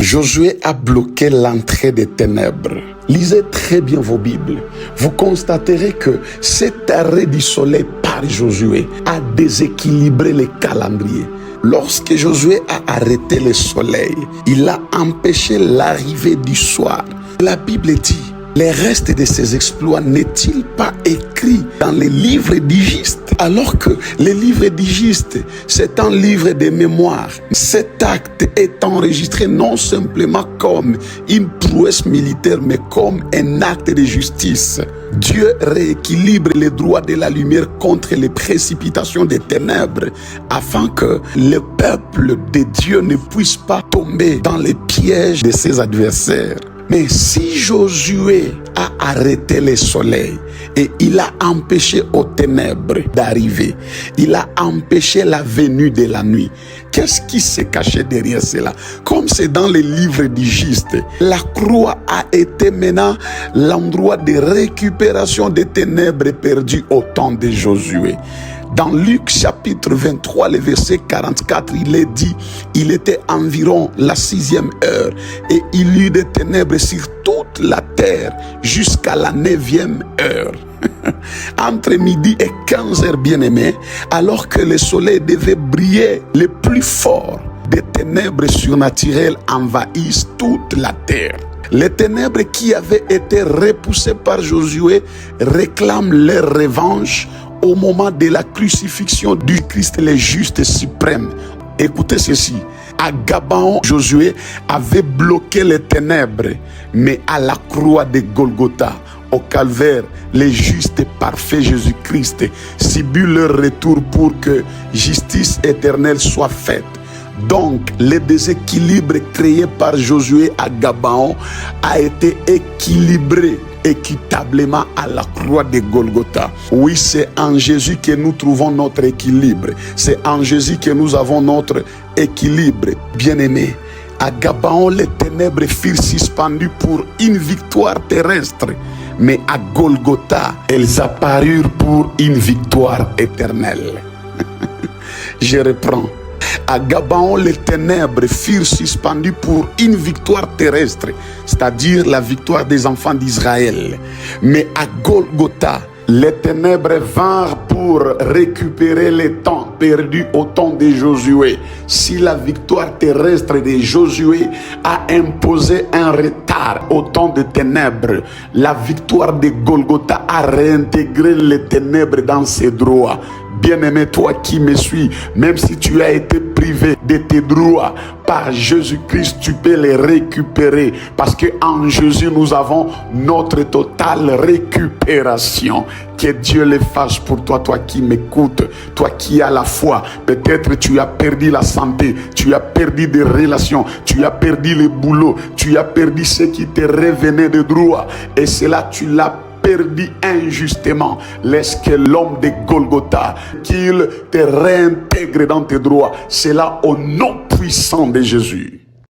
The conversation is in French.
Josué a bloqué l'entrée des ténèbres. Lisez très bien vos Bibles. Vous constaterez que cet arrêt du soleil par Josué a déséquilibré les calendriers. Lorsque Josué a arrêté le soleil, il a empêché l'arrivée du soir. La Bible dit, les restes de ses exploits n'est-il pas écrit dans les livres d'Igistes? Alors que les livres d'Igistes, c'est un livre de mémoire. Cet acte est enregistré non simplement comme une prouesse militaire, mais comme un acte de justice. Dieu rééquilibre les droits de la lumière contre les précipitations des ténèbres, afin que le peuple de Dieu ne puisse pas tomber dans les pièges de ses adversaires. Mais si Josué a arrêté le soleil et il a empêché aux ténèbres d'arriver, il a empêché la venue de la nuit, qu'est-ce qui s'est caché derrière cela? Comme c'est dans les livres d'Igistes, la croix a été maintenant l'endroit de récupération des ténèbres perdues au temps de Josué. Dans Luc chapitre 23, le verset 44, il est dit, il était environ la 6e heure et il y eut des ténèbres sur toute la terre jusqu'à la 9e heure. Entre midi et 15 heures, bien-aimés, alors que le soleil devait briller le plus fort, des ténèbres surnaturelles envahissent toute la terre. Les ténèbres qui avaient été repoussées par Josué réclament leur revanche au moment de la crucifixion du Christ le juste suprême. Écoutez ceci. À Gabaon, Josué avait bloqué les ténèbres, mais à la croix de Golgotha, au calvaire, le juste et parfait Jésus-Christ subit leur retour pour que justice éternelle soit faite. Donc, le déséquilibre créé par Josué à Gabaon a été équilibré équitablement à la croix de Golgotha. Oui, c'est en Jésus que nous trouvons notre équilibre. C'est en Jésus que nous avons notre équilibre. Bien-aimés, à Gabaon, les ténèbres furent suspendues pour une victoire terrestre. Mais à Golgotha, elles apparurent pour une victoire éternelle. Je reprends. À Gabaon, les ténèbres furent suspendues pour une victoire terrestre, c'est-à-dire la victoire des enfants d'Israël. Mais à Golgotha, les ténèbres vinrent pour récupérer les temps perdus au temps de Josué. Si la victoire terrestre de Josué a imposé un retard au temps de ténèbres, la victoire de Golgotha a réintégré les ténèbres dans ses droits. Bien-aimé, toi qui me suis, même si tu as été privé de tes droits, par Jésus-Christ, tu peux les récupérer. Parce qu'en Jésus, nous avons notre totale récupération. Que Dieu le fasse pour toi, toi qui m'écoutes, toi qui as la foi. Peut-être tu as perdu la santé, tu as perdu des relations, tu as perdu le boulot, tu as perdu ce qui te revenait de droit. Et cela, tu l'as perdu injustement. Laisse que l'homme de Golgotha, qu'il te réintègre dans tes droits. C'est là au nom puissant de Jésus.